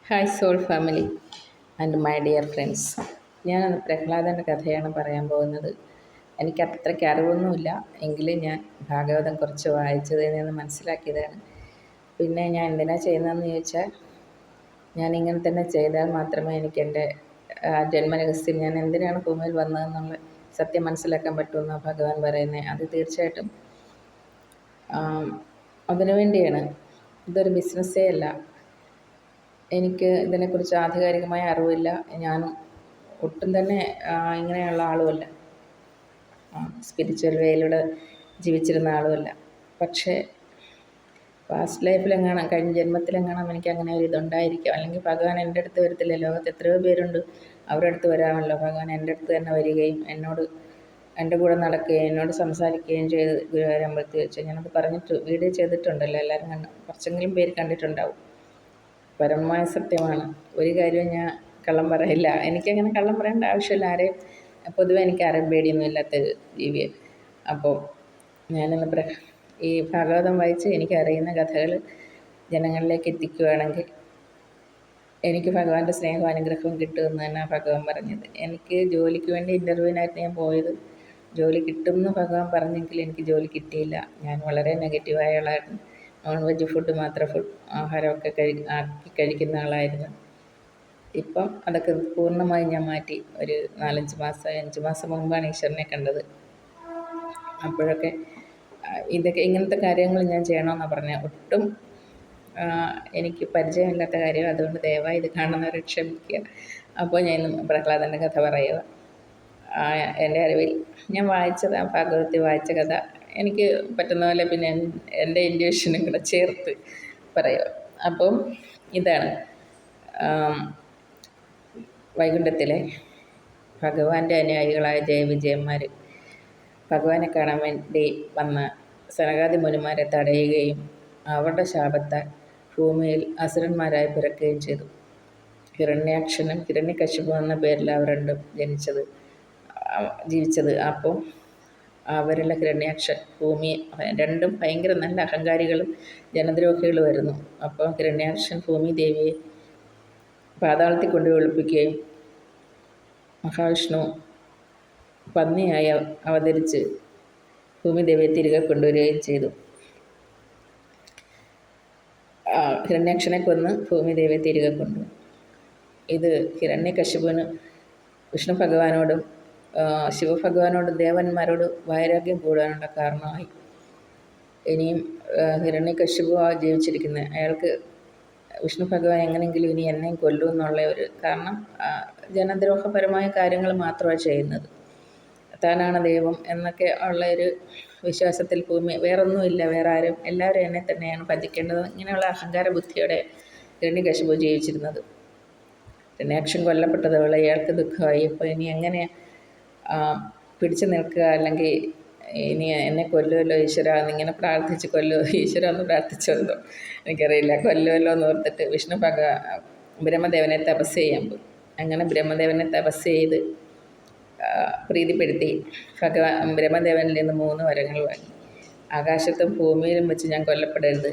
Hi soul family and my dear friends. ഞാൻ പ്രഹ്ലാദൻ്റെ കഥയാണ് പറയാൻ പോകുന്നത്. എനിക്ക് അത്രയ്ക്ക് അറിവൊന്നുമില്ല, എങ്കിലും ഞാൻ ഭാഗവതം കുറച്ച് വായിച്ചതിൽ നിന്ന് മനസ്സിലാക്കിയതാണ്. പിന്നെ ഞാൻ എന്തിനാണ് ചെയ്യുന്നതെന്ന് ചോദിച്ചാൽ, ഞാൻ ഇങ്ങനെ തന്നെ ചെയ്താൽ മാത്രമേ എനിക്ക് എൻ്റെ ജന്മരഹസ്യം, ഞാൻ എന്തിനാണ് ഭൂമിയിൽ വന്നതെന്നുള്ള സത്യം മനസ്സിലാക്കാൻ പറ്റുമെന്നാണ് ഭഗവാൻ പറയുന്നത്. അത് തീർച്ചയായിട്ടും അതിനു വേണ്ടിയാണ്. ഇതൊരു ബിസിനസ്സേ അല്ല. എനിക്ക് ഇതിനെക്കുറിച്ച് ആധികാരികമായ അറിവില്ല. ഞാൻ ഒട്ടും തന്നെ ഇങ്ങനെയുള്ള ആളുമല്ല, സ്പിരിച്വൽ വേയിലൂടെ ജീവിച്ചിരുന്ന ആളുമല്ല. പക്ഷേ പാസ്റ്റ് ലൈഫിലെങ്ങാനും, കഴിഞ്ഞ ജന്മത്തിലെങ്ങാനും എനിക്ക് അങ്ങനെ ഒരു ഇതുണ്ടായിരിക്കും. അല്ലെങ്കിൽ ഭഗവാൻ എൻ്റെ അടുത്ത് വരത്തില്ല. ലോകത്ത് എത്രയോ പേരുണ്ട്, അവരുടെ അടുത്ത് വരാമല്ലോ. ഭഗവാൻ എൻ്റെ അടുത്ത് തന്നെ വരികയും എന്നോട് എൻ്റെ കൂടെ നടക്കുകയും എന്നോട് സംസാരിക്കുകയും ചെയ്ത് ഗുരുവായൂർ അമ്പലത്തിൽ വെച്ച്. ഞാനത് പറഞ്ഞിട്ട് വീഡിയോ ചെയ്തിട്ടുണ്ടല്ലോ, എല്ലാവരും കുറച്ചെങ്കിലും പേര് കണ്ടിട്ടുണ്ടാവും. പരമമായ സത്യമാണ്. ഒരു കാര്യവും ഞാൻ കള്ളം പറയില്ല. എനിക്കങ്ങനെ കള്ളം പറയേണ്ട ആവശ്യമില്ല. ആരെയും പൊതുവെ എനിക്ക് ആരെയും പേടിയൊന്നും ഇല്ലാത്ത ജീവിയെ. അപ്പോൾ ഞാനിന്ന് ഈ ഭാഗവതം വായിച്ച് എനിക്കറിയുന്ന കഥകൾ ജനങ്ങളിലേക്ക് എത്തിക്കുകയാണെങ്കിൽ എനിക്ക് ഭഗവാന്റെ സ്നേഹവും അനുഗ്രഹവും കിട്ടുമെന്ന് തന്നെയാണ് ഭഗവാൻ പറഞ്ഞത്. എനിക്ക് ജോലിക്ക് വേണ്ടി ഇൻ്റർവ്യൂവിനായിട്ട് ഞാൻ പോയത്. ജോലി കിട്ടുമെന്ന് ഭഗവാൻ പറഞ്ഞെങ്കിൽ എനിക്ക് ജോലി കിട്ടിയില്ല. ഞാൻ വളരെ നെഗറ്റീവായ ആളായിരുന്നു. നോൺ വെജ് ഫുഡ് മാത്രം ആഹാരമൊക്കെ ആക്കി കഴിക്കുന്ന ആളായിരുന്നു. ഇപ്പം അതൊക്കെ പൂർണ്ണമായും ഞാൻ മാറ്റി. ഒരു 5 മാസം മുമ്പാണ് ഈശ്വരനെ കണ്ടത്. അപ്പോഴൊക്കെ ഇങ്ങനത്തെ കാര്യങ്ങൾ ഞാൻ ചെയ്യണമെന്നാണ് പറഞ്ഞത്. ഒട്ടും എനിക്ക് പരിചയമില്ലാത്ത കാര്യം. അതുകൊണ്ട് ദയവായി ഇത് കാണുന്നവരെ ക്ഷമിക്കുക. അപ്പോൾ ഞാൻ ഇന്ന് പ്രഹ്ലാദൻ്റെ കഥ പറയുക. എൻ്റെ അറിവിൽ ഞാൻ വായിച്ചത്, ഭാഗവതത്തിൽ വായിച്ച കഥ എനിക്ക് പറ്റുന്ന പോലെ പിന്നെ എൻ്റെ ഇൻറ്റ്യൂഷനും കൂടെ ചേർത്ത് പറയുക. അപ്പം ഇതാണ് വൈകുണ്ഠത്തിലെ ഭഗവാന്റെ അനുയായികളായ ജയവിജയന്മാർ ഭഗവാനെ കാണാൻ വേണ്ടി വന്ന സനകാദി മുനിമാരെ തടയുകയും അവരുടെ ശാപത്താൽ ഭൂമിയിൽ അസുരന്മാരായി പിറക്കുകയും ചെയ്തു. ഹിരണ്യാക്ഷനും ഹിരണ്യകശിപു എന്ന പേരിൽ അവർ രണ്ടും ജീവിച്ചത്. അപ്പോൾ അവരുള്ള ഹിരണ്യാക്ഷൻ രണ്ടും ഭയങ്കര നല്ല അഹങ്കാരികളും ജനദ്രോഹികളുമായിരുന്നു. അപ്പോൾ ഹിരണ്യാക്ഷൻ ഭൂമി ദേവിയെ പാതാളത്തിൽ കൊണ്ടുപോയി ഒളിപ്പിക്കുകയും മഹാവിഷ്ണു പന്നിയായി അവതരിച്ച് ഭൂമിദേവിയെ തിരികെ കൊണ്ടുവരികയും ചെയ്തു. ഹിരണ്യാക്ഷനെ കൊന്ന് ഭൂമിദേവിയെ തിരികെ കൊണ്ടുവന്നു. ഇത് ഹിരണ്യകശിപുവിന് വിഷ്ണു ഭഗവാനോടും ശിവഭഗവാനോടും ദേവന്മാരോട് വൈരാഗ്യം കൂടാനുള്ള കാരണമായി. ഇനിയും ഹിരണ്യകശിപു ജീവിച്ചിരിക്കുന്നത്, അയാൾക്ക് വിഷ്ണു ഭഗവാൻ എങ്ങനെയെങ്കിലും ഇനി എന്നെയും കൊല്ലൂ എന്നുള്ള ഒരു കാരണം, ജനദ്രോഹപരമായ കാര്യങ്ങൾ മാത്രമാണ് ചെയ്യുന്നത്. താനാണ് ദൈവം എന്നൊക്കെ ഉള്ള ഒരു വിശ്വാസത്തിൽ വേറൊന്നുമില്ല, വേറെ ആരും, എല്ലാവരും എന്നെ തന്നെയാണ് പതിക്കേണ്ടത്, ഇങ്ങനെയുള്ള അഹങ്കാര ബുദ്ധിയോടെ ഹിരണ്യകശിപു ജീവിച്ചിരുന്നത്. ഹിരണ്യാക്ഷൻ കൊല്ലപ്പെട്ടതുപോലെ ഇയാൾക്ക് ദുഃഖമായി. അപ്പോൾ ഇനി എങ്ങനെ പിടിച്ചു നിൽക്കുക, അല്ലെങ്കിൽ ഇനി എന്നെ കൊല്ലുമല്ലോ ഈശ്വര എന്നിങ്ങനെ പ്രാർത്ഥിച്ച് ഈശ്വര എന്ന് പ്രാർത്ഥിച്ചോ എനിക്കറിയില്ല, കൊല്ലുമല്ലോ എന്ന് ഓർത്തിട്ട് ബ്രഹ്മദേവനെ തപസ് ചെയ്യാൻ പോയി. അങ്ങനെ ബ്രഹ്മദേവനെ തപസ് ചെയ്ത് പ്രീതിപ്പെടുത്തി ബ്രഹ്മദേവനിൽ നിന്ന് 3 വരങ്ങൾ വാങ്ങി. ആകാശത്തും ഭൂമിയിലും വെച്ച് ഞാൻ കൊല്ലപ്പെടരുത്,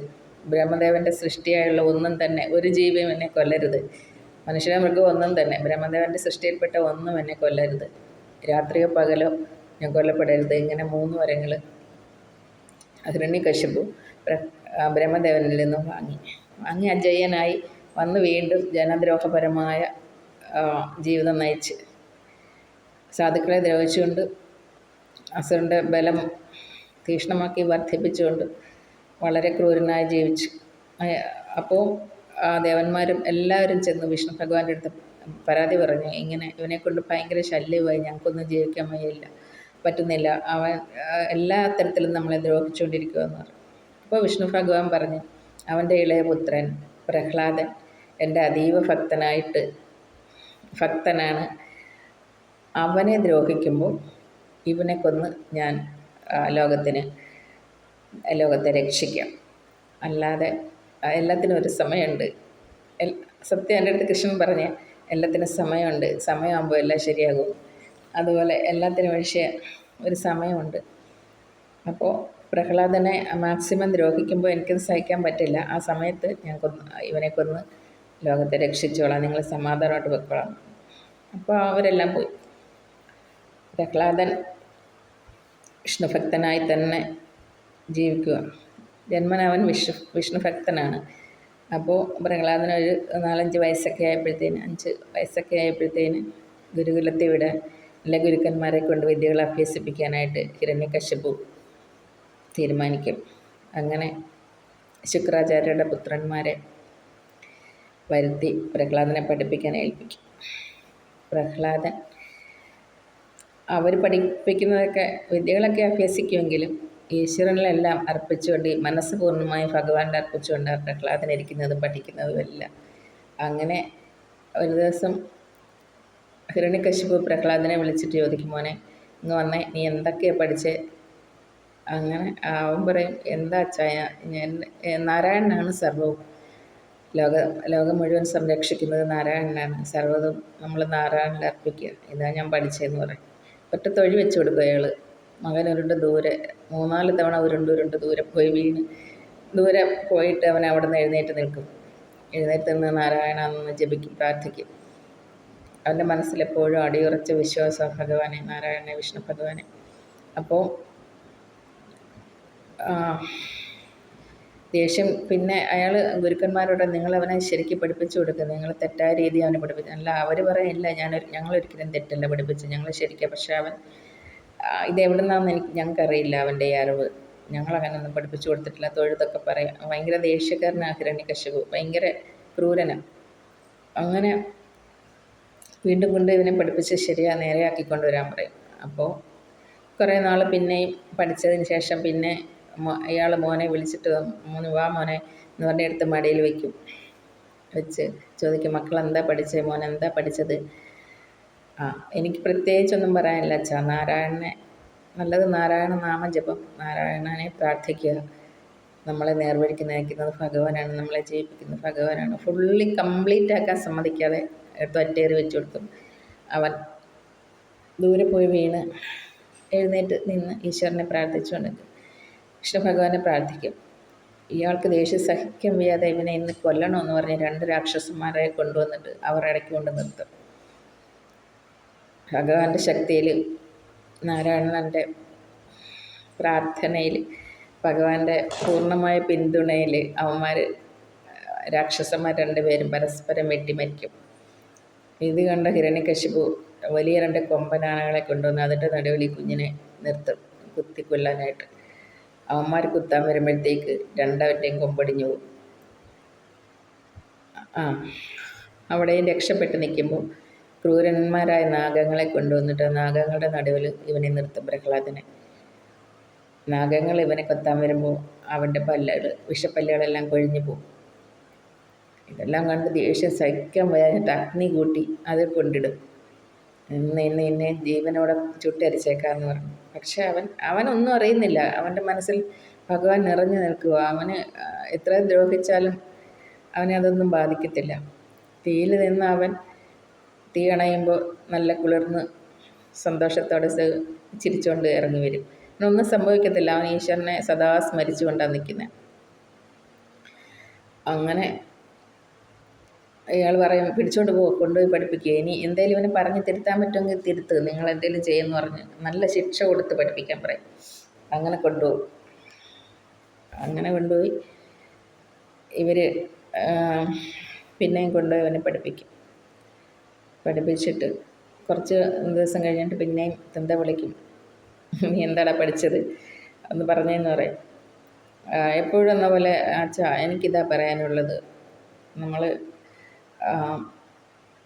ബ്രഹ്മദേവൻ്റെ സൃഷ്ടിയായുള്ള ഒന്നും തന്നെ, ഒരു ജീവിയും എന്നെ കൊല്ലരുത്, മനുഷ്യനെ മൃഗം ഒന്നും തന്നെ, ബ്രഹ്മദേവൻ്റെ സൃഷ്ടിയിൽപ്പെട്ട ഒന്നും എന്നെ കൊല്ലരുത്, രാത്രിയോ പകലോ ഞാൻ കൊല്ലപ്പെടരുത്. ഇങ്ങനെ 3 വരങ്ങൾ ഹിരണ്യകശിപു ബ്രഹ്മദേവനിൽ നിന്നും വാങ്ങി അജയ്യനായി വന്ന് വീണ്ടും ജനദ്രോഹപരമായ ജീവിതം നയിച്ച് സാധുക്കളെ ദ്രോഹിച്ചുകൊണ്ട് അസുരൻ്റെ ബലം തീക്ഷ്ണമാക്കി വർദ്ധിപ്പിച്ചുകൊണ്ട് വളരെ ക്രൂരനായി ജീവിച്ചു. അപ്പോൾ ദേവന്മാരും എല്ലാവരും ചെന്ന് വിഷ്ണു ഭഗവാന്റെ അടുത്ത് പരാതി പറഞ്ഞു, ഇങ്ങനെ ഇവനെക്കൊണ്ട് ഭയങ്കര ശല്യമായി, ഞങ്ങൾക്കൊന്നും ജീവിക്കാൻ പറ്റുന്നില്ല, അവൻ എല്ലാ തരത്തിലും നമ്മളെ ദ്രോഹിച്ചുകൊണ്ടിരിക്കുകയെന്ന് പറഞ്ഞു. അപ്പോൾ വിഷ്ണു ഭഗവാൻ പറഞ്ഞു, അവൻ്റെ ഇളയ പുത്രൻ പ്രഹ്ലാദൻ എൻ്റെ അതീവ ഭക്തനാണ്, അവനെ ദ്രോഹിക്കുമ്പോൾ ഇവനെ കൊന്ന് ഞാൻ ലോകത്തെ രക്ഷിക്കാം, അല്ലാതെ എല്ലാത്തിനും ഒരു സമയമുണ്ട്. സത്യം എൻ്റെ അടുത്ത് കൃഷ്ണൻ പറഞ്ഞ എല്ലാത്തിനും സമയമുണ്ട്, സമയമാകുമ്പോൾ എല്ലാം ശരിയാകും. അതുപോലെ എല്ലാത്തിനും ഒരു സമയമുണ്ട്. അപ്പോൾ പ്രഹ്ലാദനെ മാക്സിമം ദ്രോഹിക്കുമ്പോൾ എനിക്കത് സഹിക്കാൻ പറ്റില്ല. ആ സമയത്ത് ഇവനെ കൊന്ന് ലോകത്തെ രക്ഷിച്ചോളാം, നിങ്ങൾ സമാധാനമായിട്ട് വെക്കോളാം. അപ്പോൾ അവരെല്ലാം പോയി. പ്രഹ്ലാദൻ വിഷ്ണുഭക്തനായി തന്നെ ജീവിക്കുക. ജന്മന അവൻ വിഷ്ണുഭക്തനാണ്. അപ്പോൾ പ്രഹ്ലാദനൊരു 4-5 വയസ്സൊക്കെ ആയപ്പോഴത്തേന് 5 വയസ്സൊക്കെ ആയപ്പോഴത്തേന് ഗുരുകുലത്തിൽ വിടാൻ നല്ല ഗുരുക്കന്മാരെ കൊണ്ട് വിദ്യകൾ അഭ്യസിപ്പിക്കാനായിട്ട് ഹിരണ്യകശിപു തീരുമാനിക്കും. അങ്ങനെ ശുക്രാചാര്യരുടെ പുത്രന്മാരെ വരുത്തി പ്രഹ്ലാദനെ പഠിപ്പിക്കാൻ ഏൽപ്പിക്കും. പ്രഹ്ലാദൻ അവർ പഠിപ്പിക്കുന്നതൊക്കെ വിദ്യകളൊക്കെ അഭ്യസിക്കുമെങ്കിലും ഈശ്വരനിലെല്ലാം അർപ്പിച്ചുകൊണ്ട് മനസ്സ് പൂർണ്ണമായി ഭഗവാന്റെ അർപ്പിച്ചുകൊണ്ട് പ്രഹ്ലാദൻ ഇരിക്കുന്നതും പഠിക്കുന്നതുമെല്ലാം. അങ്ങനെ ഒരു ദിവസം ഹിരണ്യകശിപു പ്രഹ്ലാദനെ വിളിച്ചിട്ട് ചോദിക്കും, മോനെ ഇങ്ങ് വന്നേ, നീ എന്തൊക്കെയാണ് പഠിച്ചേ? അങ്ങനെ അവൻ പറയും, എന്താ അച്ചായ, ഞാൻ നാരായണനാണ് സർവ്വവും, ലോകം മുഴുവൻ സംരക്ഷിക്കുന്നത് നാരായണനാണ്, സർവ്വതും നമ്മൾ നാരായണനെ അർപ്പിക്കുക, ഇതാ ഞാൻ പഠിച്ചതെന്ന് പറയും. ഒറ്റ തൊഴി വെച്ച് കൊടുക്കും അയാൾ. മകൻ ഉരുണ്ട് ദൂരെ 3-4 തവണ ഉരുണ്ട് ദൂരെ പോയി വീണ് ദൂരെ പോയിട്ട് അവൻ അവിടെ നിന്ന് എഴുന്നേറ്റ് നിൽക്കും. എഴുന്നേറ്റ് നിന്ന് നാരായണ എന്ന് ജപിക്കും, പ്രാർത്ഥിക്കും. അവൻ്റെ മനസ്സിലെപ്പോഴും അടിയുറച്ച വിശ്വാസം ഭഗവാനെ, നാരായണനെ, വിഷ്ണു ഭഗവാനെ. അപ്പോൾ ദേഷ്യം പിന്നെ അയാൾ ഗുരുക്കന്മാരോട്, നിങ്ങളവനെ ശരിക്കും പഠിപ്പിച്ചു കൊടുക്കുക, നിങ്ങൾ തെറ്റായ രീതി അവനെ പഠിപ്പിച്ചു. അല്ല, അവർ പറയില്ല, ഞങ്ങളൊരിക്കലും തെറ്റല്ല പഠിപ്പിച്ചു, ഞങ്ങൾ ശരിക്കാം. പക്ഷെ അവൻ ഇതെവിടെ നിന്നാണെന്ന് ഞങ്ങൾക്കറിയില്ല, അവൻ്റെ ഈ അറിവ്, ഞങ്ങളങ്ങനെയൊന്നും പഠിപ്പിച്ചു കൊടുത്തിട്ടില്ല, തൊഴുതൊക്കെ പറയാം. ഭയങ്കര ദേഷ്യക്കാരനാണ് ഹിരണ്യകശിപു, ഭയങ്കര ക്രൂരനാണ്. അങ്ങനെ വീണ്ടും കൊണ്ട് ഇവനെ പഠിപ്പിച്ച് നേരെയാക്കിക്കൊണ്ട് വരാൻ പറയും. അപ്പോൾ കുറേ നാൾ പിന്നെയും പഠിച്ചതിന് ശേഷം പിന്നെ അയാൾ മോനെ വിളിച്ചിട്ട്, വാ മോനെ എന്ന് പറഞ്ഞ് എടുത്ത് മടിയിൽ വെച്ച് ചോദിക്കും, മക്കളെന്താ പഠിച്ചത്, മോൻ എന്താ പഠിച്ചത്? എനിക്ക് പ്രത്യേകിച്ചൊന്നും പറയാനില്ല അച്ഛാ, നാരായണനെ നല്ലത് നാരായണ നാമജപം, നാരായണനെ പ്രാർത്ഥിക്കുക. നമ്മളെ നേർവഴിക്ക് നയിക്കുന്നത് ഭഗവാനാണ്, നമ്മളെ ജയിപ്പിക്കുന്നത് ഭഗവാനാണ്. ഫുള്ളി കംപ്ലീറ്റ് ആക്കാൻ സമ്മതിക്കാതെ ഒറ്റയേറി വെച്ച് കൊടുക്കും. അവൻ ദൂരെ പോയി വീണ് എഴുന്നേറ്റ് നിന്ന് ഈശ്വരനെ പ്രാർത്ഥിച്ചുകൊണ്ട് വിഷ്ണു ഭഗവാനെ പ്രാർത്ഥിക്കും. ഇയാൾക്ക് ദേഷ്യം സഹിക്കാൻ വയ്യാതെ ഇവനെ ഇന്ന് കൊല്ലണമെന്ന് പറഞ്ഞ് 2 രാക്ഷസന്മാരെ കൊണ്ടുവന്നിട്ട് അവർ ഇടയ്ക്ക് കൊണ്ട് നിർത്തും. ഭഗവാന്റെ ശക്തിയിൽ, നാരായണൻ്റെ പ്രാർത്ഥനയിൽ, ഭഗവാന്റെ പൂർണ്ണമായ പിന്തുണയിൽ രാക്ഷസന്മാർ 2 പേരും പരസ്പരം വെട്ടിമരിക്കും. ഇത് കണ്ട ഹിരണ്യകശിപു വലിയ 2 കൊമ്പനാനകളെ കൊണ്ടുവന്ന് അതിൻ്റെ നടുവിൽ കുഞ്ഞിനെ നിർത്തും കുത്തിക്കൊല്ലാനായിട്ട്. അവന്മാർ കുത്താൻ വരുമ്പോഴത്തേക്ക് രണ്ടവൻ്റെയും കൊമ്പടിഞ്ഞു പോകും. അവിടെയും രക്ഷപ്പെട്ട് നിൽക്കുമ്പോൾ ക്രൂരന്മാരായ നാഗങ്ങളെ കൊണ്ടുവന്നിട്ട് നാഗങ്ങളുടെ നടുവിൽ ഇവനെ നിർത്തും പ്രഹ്ലാദനെ. നാഗങ്ങൾ ഇവനെ കൊത്താൻ വരുമ്പോൾ അവൻ്റെ വിഷപ്പല്ലുകളെല്ലാം കൊഴിഞ്ഞു പോകും. ഇതെല്ലാം കണ്ട് ദേഷ്യം സഹിക്കാൻ വയ്യാഞ്ഞിട്ട് അഗ്നി കൂട്ടി അതിൽ കൊണ്ടിടും. ഇന്നെ ജീവനോടെ ചുട്ടരിച്ചേക്കാന്ന് പറഞ്ഞു. പക്ഷെ അവനൊന്നും അറിയുന്നില്ല. അവൻ്റെ മനസ്സിൽ ഭഗവാൻ നിറഞ്ഞു നിൽക്കുക. അവന് എത്ര ദ്രോഹിച്ചാലും അവനെ അതൊന്നും ബാധിക്കത്തില്ല. തീയിൽ നിന്ന് അവൻ തീ അണയുമ്പോൾ നല്ല കുളിർന്ന് സന്തോഷത്തോടെ ചിരിച്ചുകൊണ്ട് ഇറങ്ങി വരും. അവനൊന്നും സംഭവിക്കത്തില്ല. അവൻ ഈശ്വരനെ സദാ സ്മരിച്ചു കൊണ്ടാണ് നിൽക്കുന്നത്. അങ്ങനെ അയാൾ പറയും, പിടിച്ചോണ്ട് കൊണ്ടുപോയി പഠിപ്പിക്കുക. ഇനി എന്തെങ്കിലും ഇവനെ പറഞ്ഞ് തിരുത്താൻ പറ്റുമെങ്കിൽ തിരുത്ത്, നിങ്ങൾ എന്തെങ്കിലും ചെയ്യുമെന്ന് പറഞ്ഞ് നല്ല ശിക്ഷ കൊടുത്ത് പഠിപ്പിക്കാൻ പറയും. അങ്ങനെ കൊണ്ടുപോകും. അങ്ങനെ കൊണ്ടുപോയി ഇവർ പിന്നെയും കൊണ്ടുപോയി അവനെ പഠിപ്പിച്ചിട്ട് കുറച്ച് ദിവസം കഴിഞ്ഞിട്ട് പിന്നെയും തന്ത വിളിക്കും, നീ എന്താടാ പഠിച്ചത് എന്ന് പറഞ്ഞതെന്ന് പറയും. എപ്പോഴും എന്ന പോലെ, അച്ഛാ എനിക്കിതാ പറയാനുള്ളത്, നമ്മൾ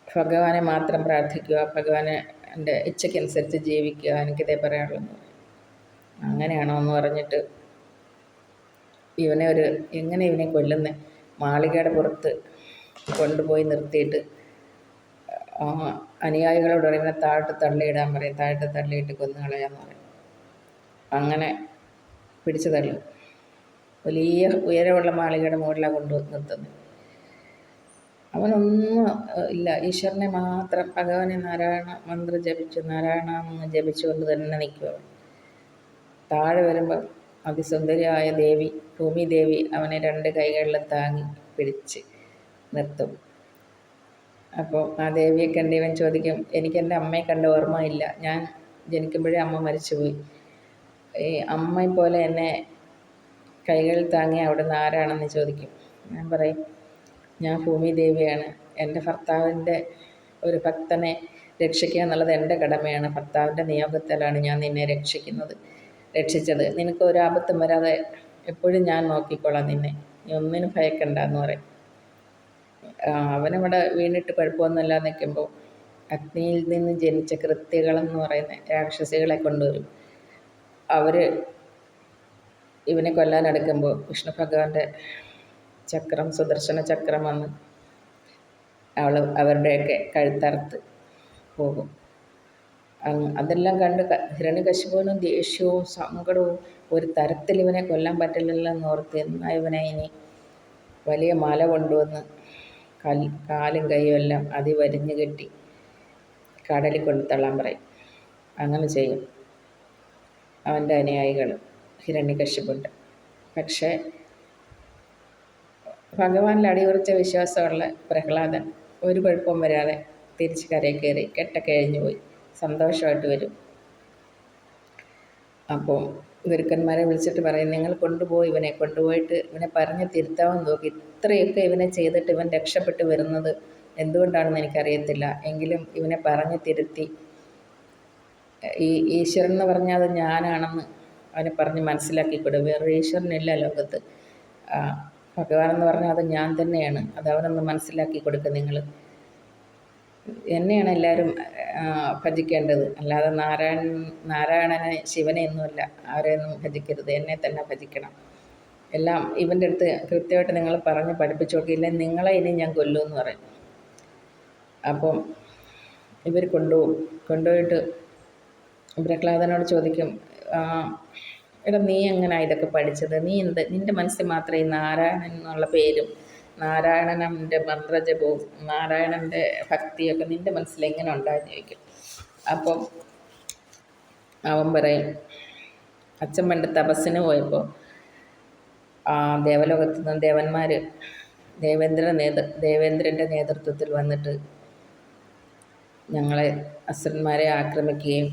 ഭഗവാനെ മാത്രം പ്രാർത്ഥിക്കുക, ഭഗവാൻ്റെ ഇച്ഛയ്ക്കനുസരിച്ച് ജീവിക്കുക, എനിക്കിതേ പറയാനുള്ളൂ. അങ്ങനെയാണോ എന്ന് പറഞ്ഞിട്ട് എങ്ങനെ ഇവനെ കൊല്ലുന്നത്, മാളികയുടെ പുറത്ത് കൊണ്ടുപോയി നിർത്തിയിട്ട് അനുയായികളോട് പറയും, ഇവനെ താഴോട്ട് തള്ളിയിടാൻ പറയും. താഴോട്ട് തള്ളിയിട്ട് കൊന്നു കളയാമെന്ന് പറയും. അങ്ങനെ പിടിച്ചു തള്ളും. വലിയ ഉയരമുള്ള മാളികയുടെ മുകളിലാണ് നിർത്തുന്നത്. അവനൊന്നും ഇല്ല, ഈശ്വരനെ മാത്രം, ഭഗവാനെ നാരായണ മന്ത്രം ജപിച്ചു, നാരായണ എന്ന് ജപിച്ചുകൊണ്ട് തന്നെ നിൽക്കുക. താഴെ വരുമ്പോൾ അതിസുന്ദരിയായ ദേവി, ഭൂമിദേവി അവനെ 2 കൈകളിലും താങ്ങി പിടിച്ച് നിർത്തും. അപ്പോൾ ആ ദേവിയെ കണ്ട് ഇവൻ ചോദിക്കും, എനിക്കെൻ്റെ അമ്മയെ കണ്ട ഓർമ്മയില്ല, ഞാൻ ജനിക്കുമ്പോഴേ അമ്മ മരിച്ചുപോയി. ഈ അമ്മയെ പോലെ എന്നെ കൈകളിൽ താങ്ങി അവിടുന്ന് ആരാണെന്ന് ചോദിക്കും. ഞാൻ പറയും, ഞാൻ ഭൂമി ദേവിയാണ്. എൻ്റെ ഭർത്താവിൻ്റെ ഒരു ഭക്തനെ രക്ഷിക്കുക എന്നുള്ളത് എൻ്റെ കടമയാണ്. ഭർത്താവിൻ്റെ നിയോഗത്താലാണ് ഞാൻ നിന്നെ രക്ഷിച്ചത്. നിനക്ക് ഒരു ആപത്തും വരാതെ എപ്പോഴും ഞാൻ നോക്കിക്കോളാം നിന്നെ, നീ ഒന്നിനും ഭയക്കണ്ട എന്ന് പറയും. അവനവിടെ വീണിട്ട് കുഴപ്പമൊന്നുമില്ല നിൽക്കുമ്പോൾ അഗ്നിയിൽ നിന്ന് ജനിച്ച കൃത്യകളെന്ന് പറയുന്ന രാക്ഷസികളെ കൊണ്ടുവരും. അവർ ഇവനെ കൊല്ലാനെടുക്കുമ്പോൾ വിഷ്ണു ഭഗവാന്റെ ചക്രം, സുദർശന ചക്രം വന്ന് അവരുടെയൊക്കെ കഴുത്തറുത്ത് പോകും. അതെല്ലാം കണ്ട് ഹിരണ്യകശിപുവിനും ദേഷ്യവും സങ്കടവും, ഒരു തരത്തിൽ ഇവനെ കൊല്ലാൻ പറ്റില്ലല്ലോ എന്നോർത്ത് എന്നാൽ ഇവനെ ഇനി വലിയ മല കൊണ്ടുവന്ന് കാലും കൈയും എല്ലാം അതിവരിഞ്ഞു കെട്ടി കടലിൽ കൊണ്ട് തള്ളാൻ പറയും. അങ്ങനെ ചെയ്യും അവൻ്റെ അനുയായികൾ ഹിരണ്യകശിപുണ്ട്. പക്ഷേ ഭഗവാനിൽ അടിയുറച്ച വിശ്വാസമുള്ള പ്രഹ്ലാദൻ ഒരു കുഴപ്പവും വരാതെ തിരിച്ച് കരയിൽ കയറി കെട്ടൊക്കെ കഴിഞ്ഞു പോയി സന്തോഷമായിട്ട് വരും. അപ്പോൾ ഗുരുക്കന്മാരെ വിളിച്ചിട്ട് പറയും, നിങ്ങൾ കൊണ്ടുപോയിട്ട് ഇവനെ പറഞ്ഞ് തിരുത്താമെന്ന് നോക്കി. ഇത്രയൊക്കെ ഇവനെ ചെയ്തിട്ട് ഇവൻ രക്ഷപ്പെട്ട് വരുന്നത് എന്തുകൊണ്ടാണെന്ന് എനിക്കറിയത്തില്ല. എങ്കിലും ഇവനെ പറഞ്ഞ് തിരുത്തി ഈ ഈശ്വരൻ എന്ന് പറഞ്ഞാൽ അത് ഞാനാണെന്ന് അവനെ പറഞ്ഞ് മനസ്സിലാക്കിക്കൂടെ. വേറൊരു ഈശ്വരനില്ല ലോകത്ത്. ഭഗവാൻ എന്ന് പറഞ്ഞാൽ അത് ഞാൻ തന്നെയാണ്. അത് അവനൊന്ന് മനസ്സിലാക്കി കൊടുക്കുക. നിങ്ങൾ എന്നെയാണ് എല്ലാവരും ഭജിക്കേണ്ടത്, അല്ലാതെ നാരായണനെ ശിവനെ ഒന്നുമല്ല. ആരെയൊന്നും ഭജിക്കരുത്, എന്നെ തന്നെ ഭജിക്കണം. എല്ലാം ഇവൻ്റെ അടുത്ത് കൃത്യമായിട്ട് നിങ്ങൾ പറഞ്ഞ് പഠിപ്പിച്ചു നോക്കിയില്ലേ നിങ്ങളെ ഇനി ഞാൻ കൊല്ലുമെന്ന് പറയും. അപ്പം ഇവർ കൊണ്ടുപോയിട്ട് പ്രഹ്ലാദനോട് ചോദിക്കും, എടാ നീ എങ്ങനെയാണ് ഇതൊക്കെ പഠിച്ചത്? നിൻ്റെ മനസ്സിൽ മാത്രമേ ഈ നാരായണൻ എന്നുള്ള പേരും നാരായണൻ്റെ മന്ത്രജപവും നാരായണൻ്റെ ഭക്തിയൊക്കെ നിൻ്റെ മനസ്സിൽ എങ്ങനെ ഉണ്ടായെന്ന് ചോദിക്കും. അപ്പം അവൻ പറയും, അച്ഛൻ പണ്ട് തപസ്സിന് പോയപ്പോൾ ദേവലോകത്തു നിന്ന് ദേവന്മാർ ദേവേന്ദ്രൻ്റെ നേതൃത്വത്തിൽ വന്നിട്ട് ഞങ്ങളെ അസുരന്മാരെ ആക്രമിക്കുകയും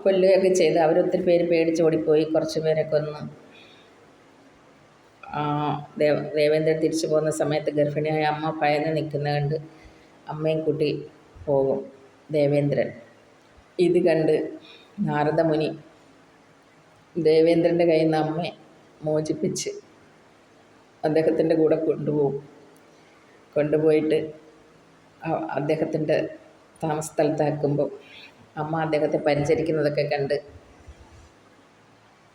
കൊല്ലുകയൊക്കെ ചെയ്ത് അവരൊത്തിരി പേര് പേടിച്ചോടിപ്പോയി. കുറച്ച് പേരെ കൊന്ന്. ദേവേന്ദ്രൻ തിരിച്ചു പോകുന്ന സമയത്ത് ഗർഭിണിയായ അമ്മ ഭയന്ന് നിൽക്കുന്നത് കണ്ട് അമ്മയും കൂട്ടി പോകും ദേവേന്ദ്രൻ. ഇത് കണ്ട് നാരദമുനി ദേവേന്ദ്രൻ്റെ കയ്യിൽ നിന്ന് അമ്മയെ മോചിപ്പിച്ച് അദ്ദേഹത്തിൻ്റെ കൂടെ കൊണ്ടുപോയിട്ട് അദ്ദേഹത്തിൻ്റെ താമസ സ്ഥലത്താക്കുമ്പോൾ അമ്മ അദ്ദേഹത്തെ പരിചരിക്കുന്നതൊക്കെ കണ്ട്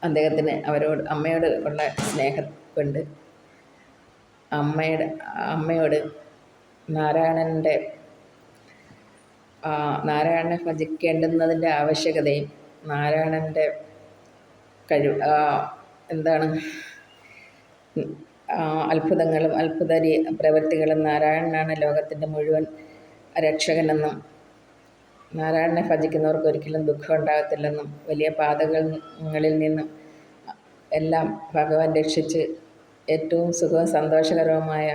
അദ്ദേഹത്തിന് അമ്മയോട് ഉള്ള സ്നേഹം കൊണ്ട് അമ്മയോട് നാരായണനെ ഭജിക്കേണ്ടുന്നതിൻ്റെ ആവശ്യകതയും നാരായണൻ്റെ എന്താണ് അത്ഭുതങ്ങളും പ്രവൃത്തികളും നാരായണനാണ് ലോകത്തിൻ്റെ മുഴുവൻ രക്ഷകനെന്നും നാരായണനെ ഭജിക്കുന്നവർക്ക് ഒരിക്കലും ദുഃഖം ഉണ്ടാകത്തില്ലെന്നും വലിയ പാതകങ്ങളിൽ നിന്നും എല്ലാം ഭഗവാൻ രക്ഷിച്ച് ഏറ്റവും സുഖവും സന്തോഷകരവുമായ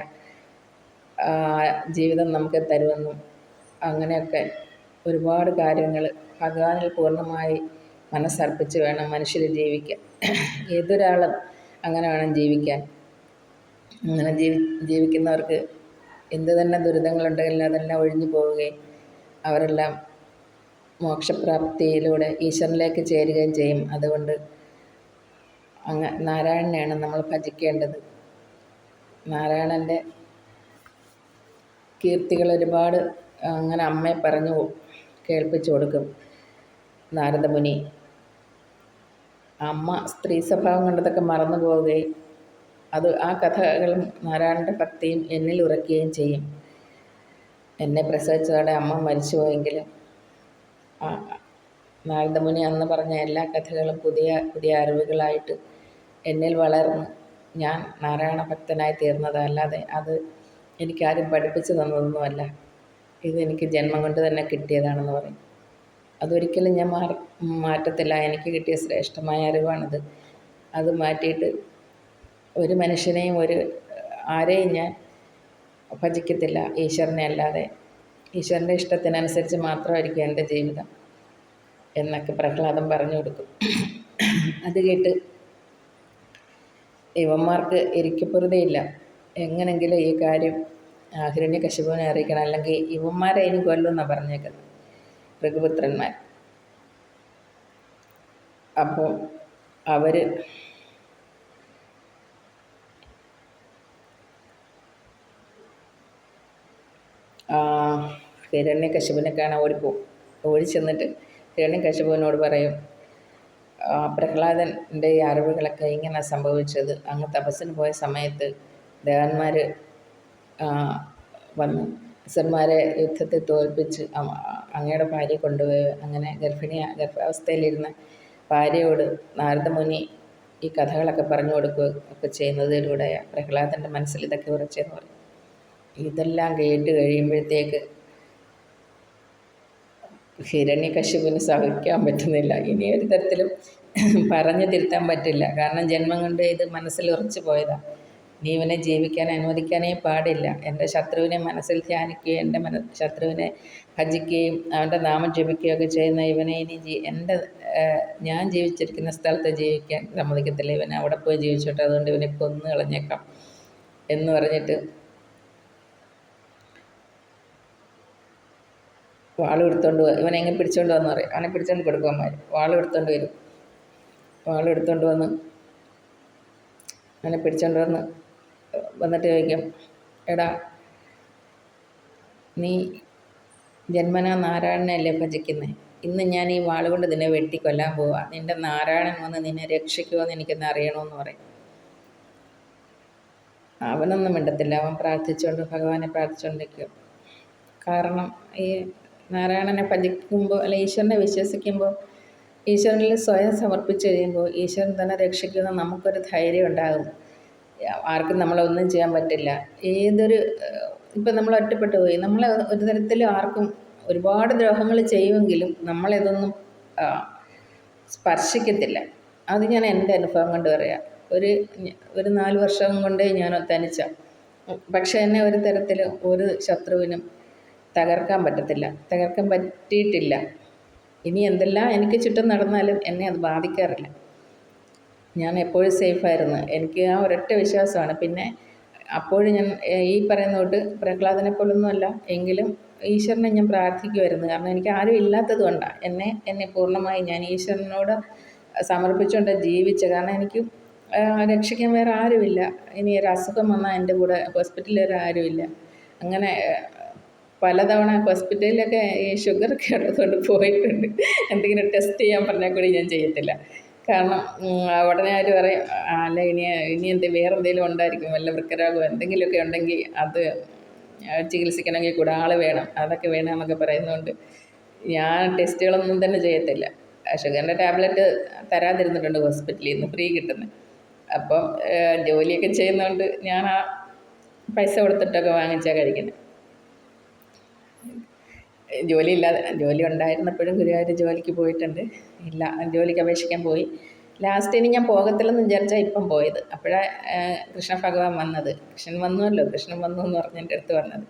ജീവിതം നമുക്ക് തരുമെന്നും അങ്ങനെയൊക്കെ ഒരുപാട് കാര്യങ്ങൾ ഭഗവാനിൽ പൂർണ്ണമായി മനസ്സർപ്പിച്ച് വേണം മനുഷ്യർ ജീവിക്കാൻ. ഏതൊരാളും അങ്ങനെ വേണം ജീവിക്കാൻ. അങ്ങനെ ജീവിക്കുന്നവർക്ക് എന്ത് തന്നെ ദുരിതങ്ങളുണ്ടെങ്കിലും അതെല്ലാം ഒഴിഞ്ഞു പോവുകയും അവരെല്ലാം മോക്ഷപ്രാപ്തിയിലൂടെ ഈശ്വരനിലേക്ക് ചേരുകയും ചെയ്യും. അതുകൊണ്ട് നാരായണനെയാണ് നമ്മൾ ഭജിക്കേണ്ടത്. നാരായണൻ്റെ കീർത്തികൾ ഒരുപാട് അങ്ങനെ അമ്മയെ പറഞ്ഞു കേൾപ്പിച്ചു കൊടുക്കും നാരദമുനി. അമ്മ സ്ത്രീ സ്വഭാവം കൊണ്ടതൊക്കെ മറന്നു പോവുകയും ആ കഥകളും നാരായണൻ്റെ ഭക്തിയും എന്നിൽ ഉറക്കുകയും ചെയ്യും. എന്നെ പ്രസവിച്ചതോടെ അമ്മ മരിച്ചു പോയെങ്കിലും നാരദമുനി അന്ന് പറഞ്ഞ എല്ലാ കഥകളും പുതിയ അറിവുകളായിട്ട് എന്നിൽ വളർന്ന് ഞാൻ നാരായണ ഭക്തനായി തീർന്നതാണ്. അല്ലാതെ അത് എനിക്കാരും പഠിപ്പിച്ചു തന്നതൊന്നുമല്ല. ഇതെനിക്ക് ജന്മം കൊണ്ട് തന്നെ കിട്ടിയതാണെന്ന് പറയും. അതൊരിക്കലും ഞാൻ മാറ്റത്തില്ല. എനിക്ക് കിട്ടിയ ശ്രേഷ്ഠമായ അറിവാണിത്. അത് മാറ്റിയിട്ട് ഒരു മനുഷ്യനെയും ആരെയും ഞാൻ ഭജിക്കത്തില്ല ഈശ്വരനെ അല്ലാതെ. ഈശ്വരൻ്റെ ഇഷ്ടത്തിനനുസരിച്ച് മാത്രമായിരിക്കും എൻ്റെ ജീവിതം എന്നൊക്കെ പ്രഹ്ലാദൻ പറഞ്ഞു കൊടുക്കും. അത് കേട്ട് ഇവന്മാർക്ക് ഇരിക്കപ്പുറതയില്ല. എങ്ങനെങ്കിലും ഈ കാര്യം ഹിരണ്യകശിപുവിനെ അറിയിക്കണം, അല്ലെങ്കിൽ ഇവന്മാരെ ഇനി കൊല്ലുമെന്നാണ് പറഞ്ഞേക്കുന്നത് ഭൃഗുപുത്രന്മാർ. അപ്പോൾ അവർ ഹിരണ്യകശിപുവിനെ കാണാൻ ഓടിപ്പോവും. ഓടി ചെന്നിട്ട് ഹിരണ്യകശിപുവിനോട് പറയും, പ്രഹ്ലാദൻ്റെ ഈ അറിവുകളൊക്കെ ഇങ്ങനെ സംഭവിച്ചത് അങ്ങ് തപസ്സിന് പോയ സമയത്ത് ദേവന്മാർ വന്ന് അസുരന്മാരെ യുദ്ധത്തിൽ തോൽപ്പിച്ച് അങ്ങയുടെ ഭാര്യയെ കൊണ്ടുപോയി. അങ്ങനെ ഗർഭാവസ്ഥയിലിരുന്ന ഭാര്യയോട് നാരദമുനി ഈ കഥകളൊക്കെ പറഞ്ഞു കൊടുക്കുകയൊക്കെ ചെയ്യുന്നതിലൂടെ പ്രഹ്ലാദൻ്റെ മനസ്സിൽ ഇതൊക്കെ ഉറച്ചെന്ന് പറയും. ഇതെല്ലാം കേട്ട് കഴിയുമ്പോഴത്തേക്ക് ഹിരണ്യകശിപുവിന് സഹിക്കാൻ പറ്റുന്നില്ല. ഇനി ഒരു തരത്തിലും പറഞ്ഞു തിരുത്താൻ പറ്റില്ല. കാരണം ജന്മം കൊണ്ട് ഇത് മനസ്സിൽ ഉറച്ചു പോയതാണ്. നീ ഇവനെ ജീവിക്കാൻ അനുവദിക്കാനേ പാടില്ല. എൻ്റെ ശത്രുവിനെ മനസ്സിൽ ധ്യാനിക്കുകയും എൻ്റെ ശത്രുവിനെ ഭജിക്കുകയും അവൻ്റെ നാമം ജപിക്കുകയൊക്കെ ചെയ്യുന്ന ഇവനെ ഇനി ഞാൻ ജീവിച്ചിരിക്കുന്ന സ്ഥലത്ത് ജീവിക്കാൻ സമ്മതിക്കത്തില്ല. ഇവനെ അവിടെ പോയി ജീവിച്ചോട്ടെ, അതുകൊണ്ട് ഇവനെ കൊന്നു കളഞ്ഞേക്കാം എന്ന് പറഞ്ഞിട്ട് വാളെടുത്തോണ്ട് ഇവനെങ്ങനെ പിടിച്ചോണ്ട് വന്ന് പറയും. അവനെ പിടിച്ചോണ്ട് കൊടുക്കുവന്മാർ വാളെടുത്തോണ്ട് വരും. വാളെടുത്തോണ്ട് വന്ന് അവനെ പിടിച്ചോണ്ട് വന്നിട്ട് ചോദിക്കും, എടാ നീ ജന്മനാ നാരായണനല്ലേ ഭജിക്കുന്നത്? ഇന്ന് ഞാൻ ഈ വാളുകൊണ്ട് നിന്നെ വെട്ടിക്കൊല്ലാൻ പോവാ. നിൻ്റെ നാരായണൻ വന്ന് നിന്നെ രക്ഷിക്കുമെന്ന് എനിക്കൊന്ന് അറിയണമെന്ന് പറയും. അവനൊന്നും മിണ്ടത്തില്ല. അവൻ ഭഗവാനെ പ്രാർത്ഥിച്ചുകൊണ്ടിരിക്കും. കാരണം ഈ നാരായണനെ ഭജിക്കുമ്പോൾ അല്ല ഈശ്വരനെ വിശ്വസിക്കുമ്പോൾ ഈശ്വരനിൽ സ്വയം സമർപ്പിച്ച് കഴിയുമ്പോൾ ഈശ്വരൻ തന്നെ രക്ഷിക്കുന്ന നമുക്കൊരു ധൈര്യം ഉണ്ടാകും. ആർക്കും നമ്മളൊന്നും ചെയ്യാൻ പറ്റില്ല. ഇപ്പം നമ്മൾ ഒറ്റപ്പെട്ടു പോയി, നമ്മളെ ഒരു തരത്തിലും ആർക്കും ഒരുപാട് ദ്രോഹങ്ങൾ ചെയ്യുമെങ്കിലും നമ്മളിതൊന്നും സ്പർശിക്കത്തില്ല. അത് ഞാൻ എൻ്റെ അനുഭവം കൊണ്ട് പറയാം. ഒരു 4 വർഷം കൊണ്ട് ഞാൻ തനിച്ച. പക്ഷെ എന്നെ ഒരു തരത്തിലും ഒരു ശത്രുവിനും തകർക്കാൻ പറ്റിയിട്ടില്ല. ഇനി എന്തെല്ലാം എനിക്ക് ചുറ്റും നടന്നാലും എന്നെ അത് ബാധിക്കാറില്ല. ഞാൻ എപ്പോഴും സേഫായിരുന്നു. എനിക്ക് ആ ഒരൊറ്റ വിശ്വാസമാണ്. പിന്നെ അപ്പോഴും ഞാൻ ഈ പറയുന്ന തൊട്ട് പ്രഹ്ലാദനെ പോലൊന്നുമല്ല, എങ്കിലും ഈശ്വരനെ ഞാൻ പ്രാർത്ഥിക്കുമായിരുന്നു. കാരണം എനിക്ക് ആരും ഇല്ലാത്തത് കൊണ്ടാണ് എന്നെ പൂർണ്ണമായി ഞാൻ ഈശ്വരനോട് സമർപ്പിച്ചുകൊണ്ട് ജീവിച്ചത്. കാരണം എനിക്ക് രക്ഷിക്കാൻ വേറെ ആരുമില്ല. ഇനി ഒരു അസുഖം വന്നാൽ എൻ്റെ കൂടെ ഹോസ്പിറ്റലിൽ വേറെ ആരുമില്ല. അങ്ങനെ പലതവണ ഹോസ്പിറ്റലിലൊക്കെ ഈ ഷുഗറൊക്കെ ഉള്ളതുകൊണ്ട് പോയിട്ടുണ്ട്. എന്തെങ്കിലും ടെസ്റ്റ് ചെയ്യാൻ പറഞ്ഞാൽ കൂടി ഞാൻ ചെയ്യത്തില്ല. കാരണം ഉടനെ ആര് പറയും, അല്ല ഇനി വേറെ എന്തെങ്കിലും ഉണ്ടായിരിക്കും, വല്ല വൃക്കരോഗമോ എന്തെങ്കിലുമൊക്കെ ഉണ്ടെങ്കിൽ അത് ചികിത്സിക്കണമെങ്കിൽ കൂടെ ആൾ വേണം, അതൊക്കെ വേണം എന്നൊക്കെ പറയുന്നതുകൊണ്ട് ഞാൻ ടെസ്റ്റുകളൊന്നും തന്നെ ചെയ്യത്തില്ല. ഷുഗറിൻ്റെ ടാബ്ലറ്റ് തരാതിരുന്നിട്ടുണ്ട് ഹോസ്പിറ്റലിൽ നിന്ന്, ഫ്രീ കിട്ടുന്നത്. അപ്പം ജോലിയൊക്കെ ചെയ്യുന്നതുകൊണ്ട് ഞാൻ ആ പൈസ കൊടുത്തിട്ടൊക്കെ വാങ്ങിച്ചാൽ കഴിക്കുന്നത്. ജോലി ഉണ്ടായിരുന്നപ്പോഴും ഗുരുവായൂർ ജോലിക്ക് പോയിട്ടുണ്ട്. ഇല്ല, ജോലിക്ക് അപേക്ഷിക്കാൻ പോയി. ലാസ്റ്റ് ഇനി ഞാൻ പോകത്തില്ലെന്ന് വിചാരിച്ചാൽ ഇപ്പം പോയത്. അപ്പോഴാണ് കൃഷ്ണ ഭഗവാൻ വന്നത്. കൃഷ്ണൻ വന്നു എന്ന് പറഞ്ഞ് എൻ്റെ അടുത്ത് വന്നത്.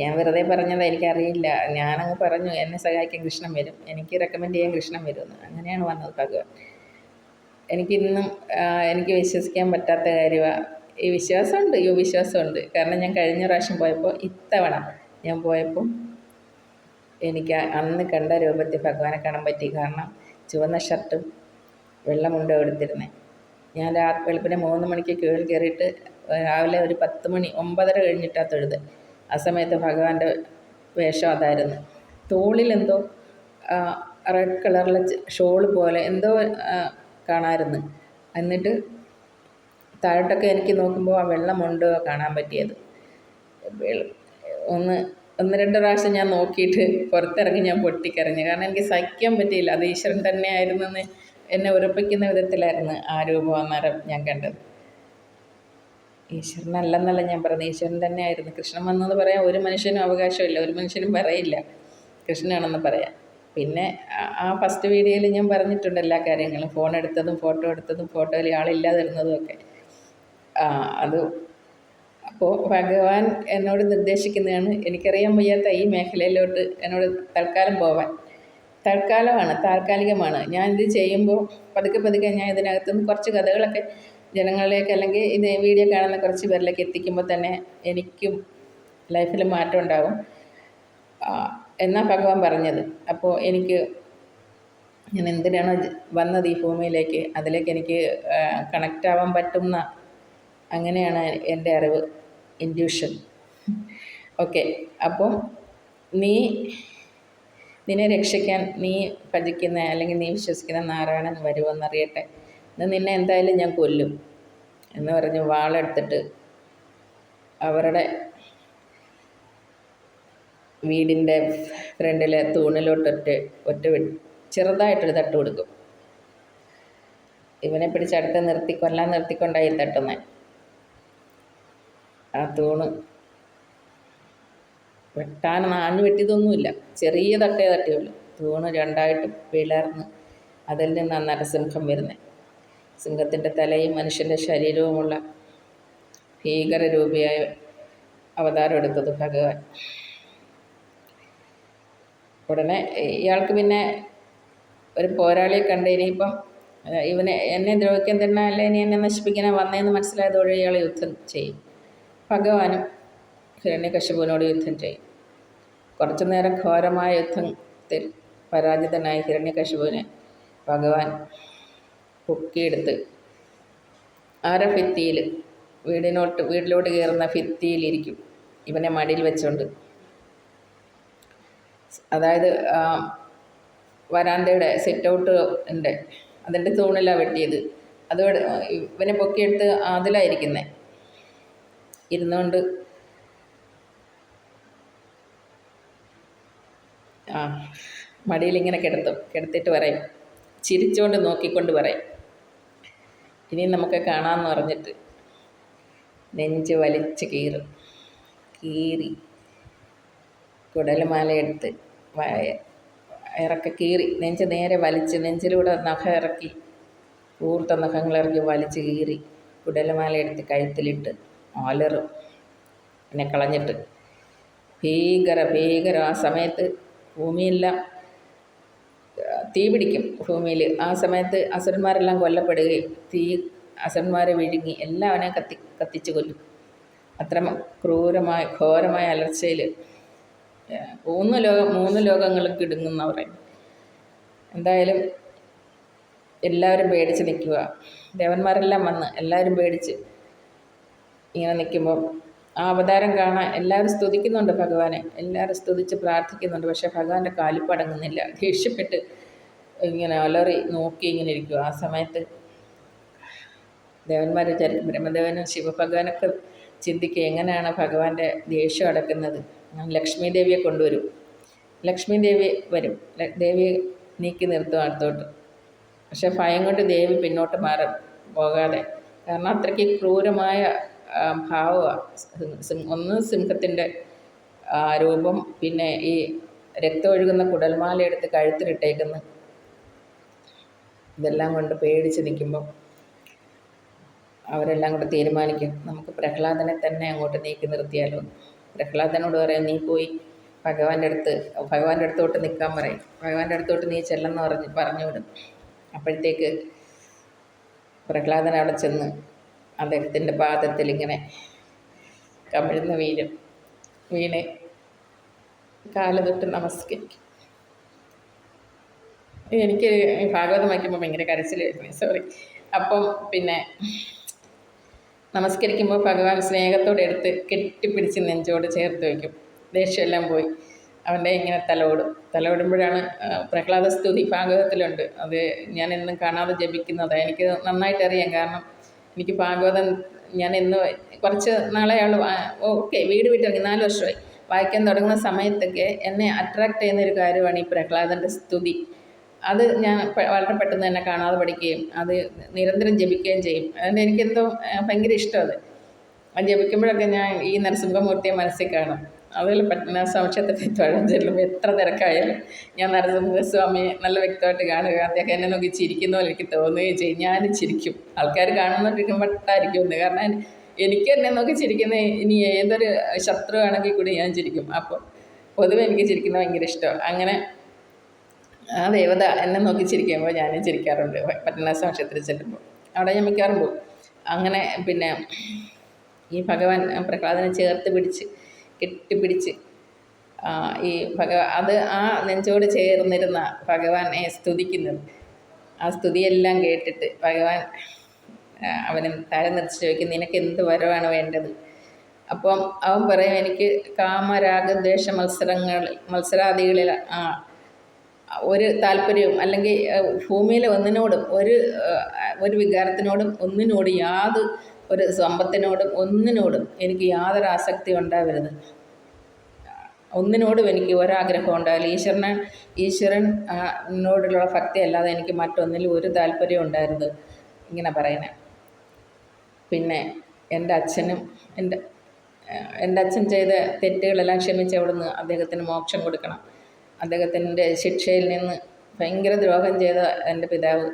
ഞാൻ വെറുതെ പറഞ്ഞത്, എനിക്കറിയില്ല. ഞാനങ്ങ് പറഞ്ഞു എന്നെ സഹായിക്കാൻ കൃഷ്ണൻ വരും, എനിക്ക് റെക്കമെൻഡ് ചെയ്യാൻ കൃഷ്ണൻ വരുമെന്ന്. അങ്ങനെയാണ് വന്നത് ഭഗവാൻ. എനിക്ക് വിശ്വസിക്കാൻ പറ്റാത്ത കാര്യമാണ് ഈ വിശ്വാസമുണ്ട്. കാരണം ഞാൻ കഴിഞ്ഞ പ്രാവശ്യം പോയപ്പോൾ, ഇത്തവണ ഞാൻ പോയപ്പോൾ എനിക്ക് അന്ന് കണ്ട രൂപത്തിൽ ഭഗവാനെ കാണാൻ പറ്റി. കാരണം ചുവന്ന ഷർട്ടും വെള്ളമുണ്ടും എടുത്തിരുന്നത്. ഞാൻ വെളുപ്പിനെ 3 മണിക്ക് ക്യൂവിൽ കയറിയിട്ട് രാവിലെ ഒരു 10 മണി 9:30 കഴിഞ്ഞിട്ടാണ് തൊഴുത്. ആ സമയത്ത് ഭഗവാന്റെ വേഷം അതായിരുന്നു. തോളിലെന്തോ റെഡ് കളറിലെ ഷോള് പോലെ എന്തോ കാണാമായിരുന്നു. എന്നിട്ട് താഴോട്ടൊക്കെ എനിക്ക് നോക്കുമ്പോൾ ആ വെള്ളമുണ്ട് കാണാൻ പറ്റിയത്. 1-2 പ്രാവശ്യം ഞാൻ നോക്കിയിട്ട് പുറത്തിറങ്ങി ഞാൻ പൊട്ടിക്കരഞ്ഞു. കാരണം എനിക്ക് സഹിക്കാൻ പറ്റിയില്ല. അത് ഈശ്വരൻ തന്നെ ആയിരുന്നെന്ന് എന്നെ ഉറപ്പിക്കുന്ന വിധത്തിലായിരുന്നു ആ രൂപം അന്നേരം ഞാൻ കണ്ടത്. ഈശ്വരനല്ലെന്നല്ല ഞാൻ പറഞ്ഞത്, ഈശ്വരൻ തന്നെ ആയിരുന്നു. കൃഷ്ണൻ വന്നെന്ന് പറയാൻ ഒരു മനുഷ്യനും അവകാശമില്ല, ഒരു മനുഷ്യനും പറയില്ല കൃഷ്ണനാണെന്ന് പറയാൻ. പിന്നെ ആ ഫസ്റ്റ് വീഡിയോയിൽ ഞാൻ പറഞ്ഞിട്ടുണ്ട് എല്ലാ കാര്യങ്ങളും, ഫോൺ എടുത്തതും ഫോട്ടോ എടുത്തതും ഫോട്ടോയിൽ ആളില്ലാതിരുന്നതും ഒക്കെ. അത് അപ്പോൾ ഭഗവാൻ എന്നോട് നിർദ്ദേശിക്കുന്നതാണ്, എനിക്കറിയാൻ വയ്യാത്ത ഈ മേഖലയിലോട്ട് എന്നോട് തൽക്കാലം പോവാൻ. തൽക്കാലമാണ്, താൽക്കാലികമാണ്. ഞാനിത് ചെയ്യുമ്പോൾ പതുക്കെ പതുക്കെ ഞാൻ ഇതിനകത്തുനിന്ന് കുറച്ച് കഥകളൊക്കെ ജനങ്ങളിലേക്ക്, അല്ലെങ്കിൽ ഇത് വീഡിയോ കാണുന്ന കുറച്ച് പേരിലേക്ക് എത്തിക്കുമ്പോൾ തന്നെ എനിക്കും ലൈഫിൽ മാറ്റം ഉണ്ടാകും എന്നാണ് ഭഗവാൻ പറഞ്ഞത്. അപ്പോൾ എനിക്ക് ഞാൻ എന്തിനാണോ വന്നത് ഈ ഭൂമിയിലേക്ക്, അതിലേക്ക് എനിക്ക് കണക്റ്റ് ആവാൻ പറ്റുന്ന, അങ്ങനെയാണ് എൻ്റെ അറിവ്, ഇൻറ്റ്യൂഷൻ. ഓക്കെ. അപ്പോൾ നിന്നെ രക്ഷിക്കാൻ നീ ഭജിക്കുന്ന അല്ലെങ്കിൽ നീ വിശ്വസിക്കുന്ന നാരായണൻ വരുമെന്നറിയട്ടെ, നിന്നെ എന്തായാലും ഞാൻ കൊല്ലും എന്ന് പറഞ്ഞ് വാളെടുത്തിട്ട് അവരുടെ വീടിൻ്റെ ഫ്രണ്ടിലെ തൂണിലോട്ട് ചെറുതായിട്ടൊരു തട്ട് കൊടുക്കും. ഇവനെ പിടിച്ചടുത്ത് കൊല്ലാൻ നിർത്തിക്കൊണ്ടായി തട്ടുന്നത്. ആ തൂണ് ആഞ്ഞു വെട്ടിയതൊന്നുമില്ല, ചെറിയ തട്ടിയുള്ളൂ. തൂണ് രണ്ടായിട്ട് പിളർന്ന് അതിൽ നിന്നാണ് നരസിംഹം വരുന്നത്. സിംഹത്തിൻ്റെ തലയും മനുഷ്യൻ്റെ ശരീരവുമുള്ള ഭീകരരൂപിയായ അവതാരം എടുത്തത് ഭഗവാൻ. ഉടനെ ഇയാൾക്ക് പിന്നെ ഒരു പോരാളിയെ കണ്ട് ഇനിയിപ്പം എന്നെ ദ്രോഹിക്കാൻ തന്നെ അല്ല, ഇനി എന്നെ നശിപ്പിക്കാനാണ് വന്നതെന്ന് മനസ്സിലായതോടെ ഇയാൾ യുദ്ധം ചെയ്യും. ഭഗവാനും ഹിരണ്യകശിപുവിനോട് യുദ്ധം ചെയ്യും. കുറച്ചു നേരം ഘോരമായ യുദ്ധത്തിൽ പരാജിതനായി ഹിരണ്യകശിപുവിനെ ഭഗവാൻ പൊക്കിയെടുത്ത് ഭിത്തിയിൽ, വീട്ടിലോട്ട് കയറുന്ന ഭിത്തിയിലിരിക്കും, ഇവനെ മടിയിൽ വെച്ചുകൊണ്ട്. അതായത് വരാന്തയുടെ സിറ്റ് ഔട്ട് ഉണ്ട്, അതിൻ്റെ തൂണിലാണ് വെട്ടിയത്. അതോടെ ഇവനെ പൊക്കിയെടുത്ത് അതിലായിരിക്കുന്നത്, ഇരുന്നുകൊണ്ട് മടിയിലിങ്ങനെ കിടത്തിയിട്ട് പറയും, ചിരിച്ചുകൊണ്ട് നോക്കിക്കൊണ്ട് പറയും, ഇനി നമുക്ക് കാണാമെന്ന് പറഞ്ഞിട്ട് നെഞ്ച് വലിച്ച് കീറി കുടലുമാലയെടുത്ത് കീറി നെഞ്ച് നേരെ വലിച്ച്, നെഞ്ചിലൂടെ നഖം ഇറക്കി, കൂർത്ത നഖങ്ങളിറക്കി വലിച്ച് കീറി കുടലുമാലയെടുത്ത് കഴുത്തിലിട്ട് അലറും പിന്നെ കളഞ്ഞിട്ട്. ഭീകര ആ സമയത്ത് ഭൂമിയെല്ലാം തീ പിടിക്കും. ഭൂമിയിൽ ആ സമയത്ത് അസുരന്മാരെല്ലാം കൊല്ലപ്പെടുകയും അസുരന്മാരെ വിഴുങ്ങി എല്ലാവരെയും കത്തിച്ച് കൊല്ലും. അത്ര ഘോരമായ അലർച്ചയിൽ മൂന്ന് ലോകങ്ങളും കിടുങ്ങുന്ന പറയും. എന്തായാലും എല്ലാവരും പേടിച്ച് നിൽക്കുക. ദേവന്മാരെല്ലാം വന്ന് എല്ലാവരും പേടിച്ച് ഇങ്ങനെ നിൽക്കുമ്പോൾ ആ അവതാരം കാണാൻ എല്ലാവരും സ്തുതിക്കുന്നുണ്ട് ഭഗവാനെ, എല്ലാവരും സ്തുതിച്ച് പ്രാർത്ഥിക്കുന്നുണ്ട്. പക്ഷേ ഭഗവാന്റെ കാലിപ്പടങ്ങുന്നില്ല. ദേഷ്യപ്പെട്ട് ഇങ്ങനെ അലറി നോക്കി ഇങ്ങനെ ഇരിക്കുക. ആ സമയത്ത് ദേവന്മാർ വിചാരിക്കും, ബ്രഹ്മദേവനും ശിവഭഗവാനൊക്കെ ചിന്തിക്കുക, എങ്ങനെയാണ് ഭഗവാന്റെ ദേഷ്യം അടക്കുന്നത്. ലക്ഷ്മി ദേവിയെ കൊണ്ടുവരും. ലക്ഷ്മി ദേവി വരും, ദേവിയെ നീക്കി നിർത്തും അടുത്തോട്ട്. പക്ഷെ ഭയം കൊണ്ട് ദേവി പിന്നോട്ട് പോകാതെ, കാരണം അത്രയ്ക്ക് ക്രൂരമായ ഭാവമാണ്. ഒന്ന് സിംഹത്തിൻ്റെ രൂപം, പിന്നെ ഈ രക്തമൊഴുകുന്ന കുടൽമാല എടുത്ത് കഴുത്തിലിട്ടേക്കുന്നു. ഇതെല്ലാം കൊണ്ട് പേടിച്ച് നിൽക്കുമ്പോൾ അവരെല്ലാം കൂടെ തീരുമാനിക്കും, നമുക്ക് പ്രഹ്ലാദനെ തന്നെ അങ്ങോട്ട് നീക്കി നിർത്തിയാലോ. പ്രഹ്ലാദനോട് പറയാം, നീ പോയി ഭഗവാന്റെ അടുത്തോട്ട് നിൽക്കാൻ പറയും. ഭഗവാന്റെ അടുത്തോട്ട് നീ ചെല്ലെന്ന് പറഞ്ഞു വിടും. അപ്പോഴത്തേക്ക് പ്രഹ്ലാദൻ അവിടെ ചെന്ന് അദ്ദേഹത്തിൻ്റെ പാദത്തിൽ ഇങ്ങനെ കമിഴ്ന്ന് വീണ് കാല് തൊട്ട് നമസ്കരിക്കും. എനിക്ക് ഭാഗവതം വയ്ക്കുമ്പോൾ ഭയങ്കര കരച്ചിലായിരുന്നു, സോറി. അപ്പം പിന്നെ നമസ്കരിക്കുമ്പോൾ ഭഗവാൻ സ്നേഹത്തോടെ എടുത്ത് കെട്ടിപ്പിടിച്ച് നെഞ്ചോട് ചേർത്ത് വയ്ക്കും. ദേഷ്യമെല്ലാം പോയി അവൻ്റെ ഇങ്ങനെ തലോടുമ്പോഴാണ് പ്രഹ്ലാദ സ്തുതി ഭാഗവതത്തിലുണ്ട്. അത് ഞാൻ എന്നും കാണാതെ ജപിക്കുന്നതാണ്. എനിക്ക് നന്നായിട്ടറിയാം, കാരണം എനിക്ക് ഭാഗവതം ഞാൻ ഇന്ന് കുറച്ച് നാളെ വീട് വിട്ടിറങ്ങി 4 വർഷമായി വായിക്കാൻ തുടങ്ങുന്ന സമയത്തൊക്കെ എന്നെ അട്രാക്റ്റ് ചെയ്യുന്നൊരു കാര്യമാണ് ഈ പ്രഹ്ലാദൻ്റെ സ്തുതി. അത് ഞാൻ വളരെ പെട്ടെന്ന് തന്നെ കാണാതെ പഠിക്കുകയും അത് നിരന്തരം ജപിക്കുകയും ചെയ്യും. അതുകൊണ്ട് എനിക്കെന്തോ ഭയങ്കര ഇഷ്ടം അത് ജപിക്കുമ്പോഴൊക്കെ ഞാൻ ഈ നരസിംഹമൂർത്തിയെ മനസ്സിൽ കാണും. അതിൽ പത്മനാഭസ്വാമി ക്ഷേത്രത്തിൽ തൊഴാൻ ചെല്ലുമ്പോൾ എത്ര തിരക്കായാലും ഞാൻ നരസിംഹസ്വാമിയെ നല്ല വ്യക്തമായിട്ട് കാണുക. അദ്ദേഹം എന്നെ നോക്കി ചിരിക്കുന്ന പോലെ എനിക്ക് തോന്നുകയും ചെയ്യും. ഞാനും ചിരിക്കും. ആൾക്കാർ കാണുന്നോണ്ടിരിക്കുമ്പോഴായിരിക്കും കാരണം എനിക്ക് എന്നെ നോക്കി ചിരിക്കുന്ന ഇനി ഏതൊരു ശത്രു ആണെങ്കിൽ കൂടി ഞാൻ ചിരിക്കും. അപ്പോൾ പൊതുവെ എനിക്ക് ചിരിക്കുന്നത് ഭയങ്കര ഇഷ്ടമാണ്. അങ്ങനെ ആ ദേവത എന്നെ നോക്കി ചിരിക്കുമ്പോൾ ഞാനും ചിരിക്കാറുണ്ട്. പത്മനാഭ ക്ഷേത്രത്തിൽ ചെല്ലുമ്പോൾ അവിടെ ഞാൻ മിക്കവാറും പോകും. അങ്ങനെ പിന്നെ ഈ ഭഗവാൻ പ്രഹ്ലാദനെ ചേർത്ത് പിടിച്ച് കെട്ടിപ്പിടിച്ച് ഈ അത് ആ നെഞ്ചോട് ചേർന്നിരുന്ന ഭഗവാനെ സ്തുതിക്കുന്നത്. ആ സ്തുതിയെല്ലാം കേട്ടിട്ട് ഭഗവാൻ അവന് തല നിർത്തി ചോദിക്കും, നിനക്ക് എന്ത് വരമാണ് വേണ്ടത്? അപ്പം അവൻ പറയും, എനിക്ക് കാമരാഗദ്വേഷ മത്സരാദികളിൽ ഒരു താല്പര്യവും അല്ലെങ്കിൽ ഭൂമിയിലെ ഒന്നിനോടും ഒരു വികാരത്തിനോടും ഒന്നിനോടും ഒരു സമ്പത്തിനോടും ഒന്നിനോടും എനിക്ക് യാതൊരു ആസക്തി ഉണ്ടാവരുത്. ഒന്നിനോടും എനിക്ക് ഒരാഗ്രഹം ഉണ്ടാവില്ല. ഈശ്വരനോടുള്ള ഭക്തി അല്ലാതെ എനിക്ക് മറ്റൊന്നിലും ഒരു താല്പര്യം ഉണ്ടായിരുന്നു ഇങ്ങനെ പറയുന്നത്. പിന്നെ എൻ്റെ അച്ഛൻ ചെയ്ത തെറ്റുകളെല്ലാം ക്ഷമിച്ച് അവിടുന്ന് അദ്ദേഹത്തിന് മോക്ഷം കൊടുക്കണം. അദ്ദേഹത്തിൻ്റെ ശിക്ഷയിൽ നിന്ന് ഭയങ്കര ദ്രോഹം ചെയ്ത എൻ്റെ പിതാവ്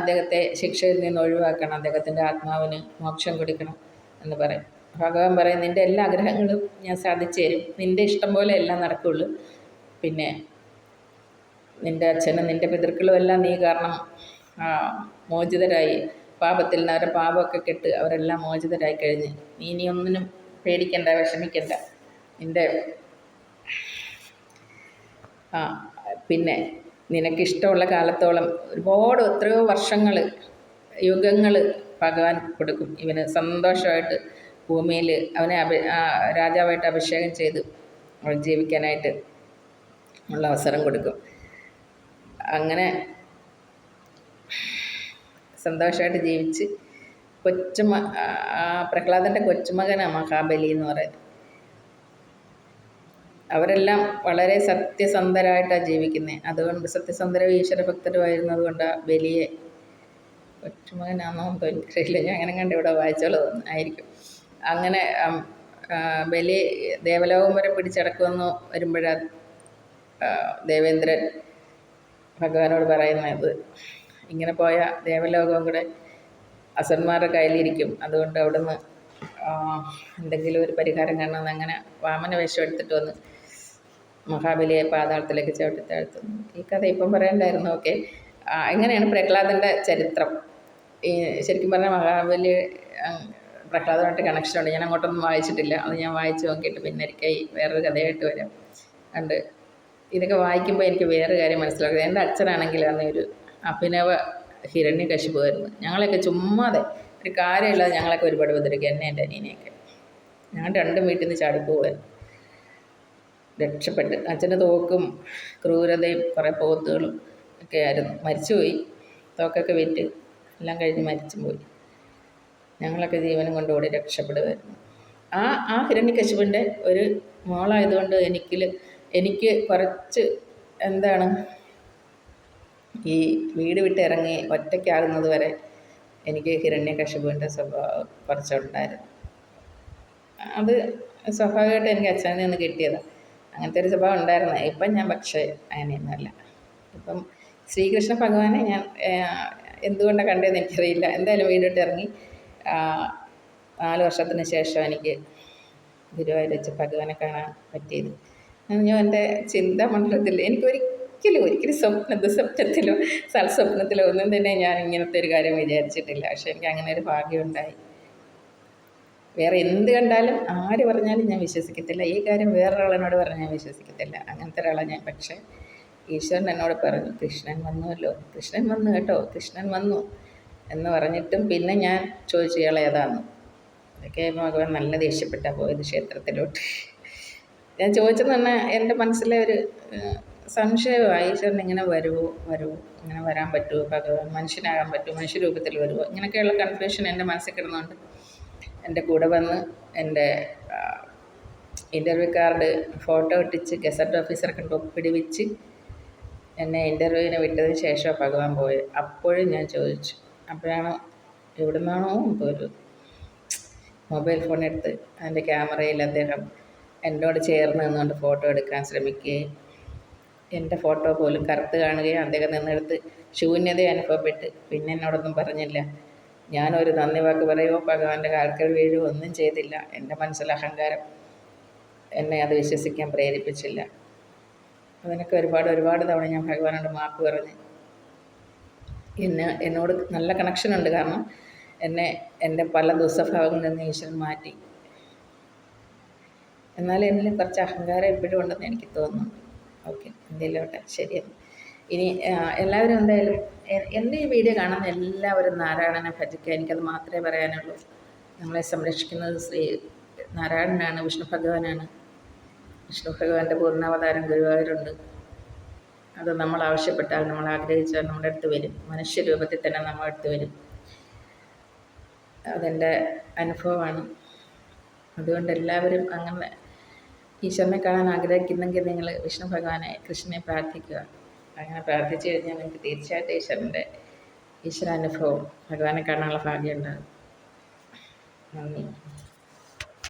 അദ്ദേഹത്തെ ശിക്ഷയിൽ നിന്ന് ഒഴിവാക്കണം, അദ്ദേഹത്തിൻ്റെ ആത്മാവിന് മോക്ഷം കൊടുക്കണം എന്ന് പറയും. ഭഗവാൻ പറയും, നിൻ്റെ എല്ലാ ആഗ്രഹങ്ങളും ഞാൻ സാധിച്ചു തരും, നിൻ്റെ ഇഷ്ടം പോലെ എല്ലാം നടക്കുള്ളൂ. പിന്നെ നിൻ്റെ അച്ഛനും നിൻ്റെ പിതൃക്കളും എല്ലാം നീ കാരണം മോചിതരായി, പാപത്തിൽ നിന്ന് അവരുടെ പാപമൊക്കെ കെട്ട് അവരെല്ലാം മോചിതരായി കഴിഞ്ഞ് നീ ഇനി ഒന്നിനും പേടിക്കണ്ട, വിഷമിക്കണ്ട. പിന്നെ നിനക്കിഷ്ടമുള്ള കാലത്തോളം എത്രയോ വർഷങ്ങൾ, യുഗങ്ങൾ ഭഗവാൻ കൊടുക്കും ഇവന് സന്തോഷമായിട്ട് ഭൂമിയിൽ അവനെ രാജാവായിട്ട് അഭിഷേകം ചെയ്ത് അവൻ ജീവിക്കാനായിട്ട് ഉള്ള അവസരം കൊടുക്കും. അങ്ങനെ സന്തോഷമായിട്ട് ജീവിച്ച് പ്രഹ്ലാദൻ്റെ കൊച്ചുമകനാണ് മഹാബലി എന്ന് പറയുന്നത്. അവരെല്ലാം വളരെ സത്യസന്ധരായിട്ടാണ് ജീവിക്കുന്നത്. അതുകൊണ്ട് സത്യസന്ധരും ഈശ്വരഭക്തരുമായിരുന്നതുകൊണ്ട് ബലിയെ കൊച്ചുമകനാണെന്നോ എനിക്കറിയില്ല, ഞാൻ അങ്ങനെ കണ്ട് ഇവിടെ വായിച്ചോളൂ ആയിരിക്കും. അങ്ങനെ ബലി ദേവലോകം വരെ പിടിച്ചടക്കുമെന്ന് വരുമ്പോഴാണ് ദേവേന്ദ്രൻ ഭഗവാനോട് പറയുന്നത്, ഇങ്ങനെ പോയ ദേവലോകവും കൂടെ അസുരന്മാരുടെ കയ്യിലിരിക്കും, അതുകൊണ്ട് അവിടുന്ന് എന്തെങ്കിലും ഒരു പരിഹാരം കാണണമെന്ന്. അങ്ങനെ വാമന വേഷം എടുത്തിട്ട് വന്ന് മഹാബലിയെ പാതാളത്തിലേക്ക് ചവിട്ടി താഴ്ത്തുന്നു. ഈ കഥ ഇപ്പം പറയണ്ടായിരുന്നു. ഓക്കെ, എങ്ങനെയാണ് പ്രഹ്ലാദൻ്റെ ചരിത്രം? ശരിക്കും പറഞ്ഞാൽ മഹാബലി പ്രഹ്ലാദമായിട്ട് കണക്ഷനുണ്ട്. ഞാൻ അങ്ങോട്ടൊന്നും വായിച്ചിട്ടില്ല, അത് ഞാൻ വായിച്ച് നോക്കിയിട്ട് പിന്നെ ഒരിക്കൽ വേറൊരു കഥയായിട്ട് വരാം. അതുകൊണ്ട് ഇതൊക്കെ വായിക്കുമ്പോൾ എനിക്ക് വേറെ കാര്യം മനസ്സിലാക്കുന്നത്, എൻ്റെ അച്ഛനാണെങ്കിൽ അന്ന് ഒരു അഭിനവ ഹിരണ്യകശിപുവായിരുന്നു. ഞങ്ങളെയൊക്കെ ചുമ്മാതെ ഒരു കാര്യമില്ലാതെ ഞങ്ങളൊക്കെ ഒരുപാട് ഉപദ്രവിക്കുക, എന്നെ എൻ്റെ അനിയനെയൊക്കെ. ഞാൻ രണ്ടും വീട്ടിൽ നിന്ന് ചാടിപ്പോവായിരുന്നു. രക്ഷപ്പെട്ട് അച്ഛൻ്റെ തോക്കും ക്രൂരതയും കുറേ പോത്തുകളും ഒക്കെ ആയിരുന്നു. മരിച്ചുപോയി, തോക്കൊക്കെ വിറ്റ് എല്ലാം കഴിഞ്ഞ് മരിച്ചും പോയി. ഞങ്ങളൊക്കെ ജീവനും കൊണ്ട് ഓടി രക്ഷപ്പെടുമായിരുന്നു. ആ ഹിരണ്യകശിപുവിൻ്റെ ഒരു മോളായതുകൊണ്ട് എനിക്ക് കുറച്ച് ഈ വീട് വിട്ട് ഇറങ്ങി ഒറ്റയ്ക്കാകുന്നത് വരെ എനിക്ക് ഹിരണ്യകശിപുവിൻ്റെ സ്വഭാവം കുറച്ചുണ്ടായിരുന്നു. അത് സ്വാഭാവികമായിട്ട് എനിക്ക് അച്ഛനിൽ നിന്ന് കിട്ടിയതാണ്. അങ്ങനത്തെ ഒരു സ്വഭാവം ഉണ്ടായിരുന്നു. ഇപ്പം ഞാൻ പക്ഷേ അങ്ങനെയൊന്നുമല്ല. ഇപ്പം ശ്രീകൃഷ്ണ ഭഗവാനെ ഞാൻ എന്തുകൊണ്ടാണ് കണ്ടതെന്ന് എനിക്കറിയില്ല. എന്തായാലും വീട് വിട്ട് ഇറങ്ങി 4 വർഷത്തിന് ശേഷം എനിക്ക് ഗുരുവായൂർ വെച്ച് ഭഗവാനെ കാണാൻ പറ്റിയത്. ഞാൻ എൻ്റെ ചിന്താമണ്ഡലത്തിൽ ഒരിക്കലും ദുസ്വപ്നത്തിലോ സൽസ്വപ്നത്തിലോ ഒന്നും തന്നെ ഞാൻ ഇങ്ങനത്തെ ഒരു കാര്യം വിചാരിച്ചിട്ടില്ല. പക്ഷെ എനിക്ക് അങ്ങനെ ഒരു ഭാഗ്യം ഉണ്ടായി. വേറെ എന്ത് കണ്ടാലും ആര് പറഞ്ഞാലും ഞാൻ വിശ്വസിക്കത്തില്ല. ഈ കാര്യം വേറൊരാളിനോട് പറഞ്ഞാൽ ഞാൻ വിശ്വസിക്കത്തില്ല. അങ്ങനത്തെ ഒരാളാണ് ഞാൻ. പക്ഷേ ഈശ്വരൻ എന്നോട് പറഞ്ഞു, കൃഷ്ണൻ വന്നുവല്ലോ, കൃഷ്ണൻ വന്നു കേട്ടോ, കൃഷ്ണൻ വന്നു എന്ന് പറഞ്ഞിട്ടും പിന്നെ ഞാൻ ചോദിച്ചു ഇയാൾ ഏതാന്ന്. അതൊക്കെ ഭഗവാൻ നല്ല ദേഷ്യപ്പെട്ടാണ് പോയത് ക്ഷേത്രത്തിലോട്ട്. ഞാൻ ചോദിച്ചെന്ന് പറഞ്ഞാൽ എൻ്റെ മനസ്സിലെ ഒരു സംശയമാണ്, ഈശ്വരൻ ഇങ്ങനെ വരുമോ, ഇങ്ങനെ വരാൻ പറ്റുമോ, ഭഗവാൻ മനുഷ്യനാകാൻ പറ്റുമോ, മനുഷ്യരൂപത്തിൽ വരുമോ, ഇങ്ങനെയൊക്കെയുള്ള കൺഫ്യൂഷൻ എൻ്റെ മനസ്സിൽ കിടന്നുകൊണ്ട് എൻ്റെ കൂടെ വന്ന് എൻ്റെ ഇൻ്റർവ്യൂ കാർഡ് ഫോട്ടോ ഒട്ടിച്ച് ഗസറ്റ് ഓഫീസറെ കൊണ്ട് ഒപ്പിടിവിച്ച് എന്നെ ഇൻ്റർവ്യൂവിന് വിട്ടതിന് ശേഷമാണ് ഭഗവാൻ പോയത്. അപ്പോഴും ഞാൻ ചോദിച്ചു. അപ്പോഴാണ് എവിടെ നിന്നാണോ ഒരു മൊബൈൽ ഫോൺ എടുത്ത് അതിൻ്റെ ക്യാമറയിൽ അദ്ദേഹം എന്നോട് ചേർന്ന് നിന്നുകൊണ്ട് ഫോട്ടോ എടുക്കാൻ ശ്രമിക്കുകയും എൻ്റെ ഫോട്ടോ പോലും കറുത്ത് കാണുകയും അദ്ദേഹം നിന്നെടുത്ത് ശൂന്യത അനുഭവപ്പെട്ട് പിന്നെ എന്നോടൊന്നും പറഞ്ഞില്ല. ഞാനൊരു നന്ദി വാക്ക് പറയുമോ ഭഗവാന്റെ കാൽക്കൽ വീഴുകയോ ഒന്നും ചെയ്തില്ല. എൻ്റെ മനസ്സിൽ അഹങ്കാരം എന്നെ അത് വിശ്വസിക്കാൻ പ്രേരിപ്പിച്ചില്ല. അതിനൊക്കെ ഒരുപാട് തവണ ഞാൻ ഭഗവാനോട് മാപ്പ് പറഞ്ഞ്. എന്നോട് നല്ല കണക്ഷനുണ്ട്. കാരണം എൻ്റെ പല ദുസ്വഭാവങ്ങളിൽ നിന്ന് ഈശ്വരൻ മാറ്റി. എന്നാലും എന്നിൽ കുറച്ച് അഹങ്കാരം ഇപ്പോഴും ഉണ്ടെന്ന് എനിക്ക് തോന്നുന്നുണ്ട്. ഓക്കെ, എന്തെങ്കിലുമാവട്ടെ, ശരിയെന്ന്. ഇനി എല്ലാവരും എന്തായാലും എൻ്റെ ഈ വീഡിയോ കാണുന്ന എല്ലാവരും നാരായണനെ ഭജിക്കുക. എനിക്കത് മാത്രമേ പറയാനുള്ളൂ. നമ്മളെ സംരക്ഷിക്കുന്നത് നാരായണനാണ്, വിഷ്ണു ഭഗവാനാണ്. വിഷ്ണു ഭഗവാന്റെ പൂർണ്ണാവതാരം ഗുരുവായൂരുണ്ട്. അത് നമ്മൾ ആവശ്യപ്പെട്ടാൽ, നമ്മൾ ആഗ്രഹിച്ചാൽ നമ്മുടെ അടുത്ത് വരും. മനുഷ്യരൂപത്തിൽ തന്നെ നമ്മുടെ അടുത്ത് വരും. അതെൻ്റെ അനുഭവമാണ്. അതുകൊണ്ട് എല്ലാവരും അങ്ങനെ ഈശ്വരനെ കാണാൻ ആഗ്രഹിക്കുന്നെങ്കിൽ നിങ്ങൾ വിഷ്ണു ഭഗവാനെ, കൃഷ്ണനെ പ്രാർത്ഥിക്കുക. അങ്ങനെ പ്രാർത്ഥിച്ചു കഴിഞ്ഞാൽ നിങ്ങൾക്ക് തീർച്ചയായിട്ടും ഈശ്വരാനുഭവം, ഭഗവാനെ കാണാനുള്ള ഭാഗ്യം ഉണ്ടാകും. നന്ദി.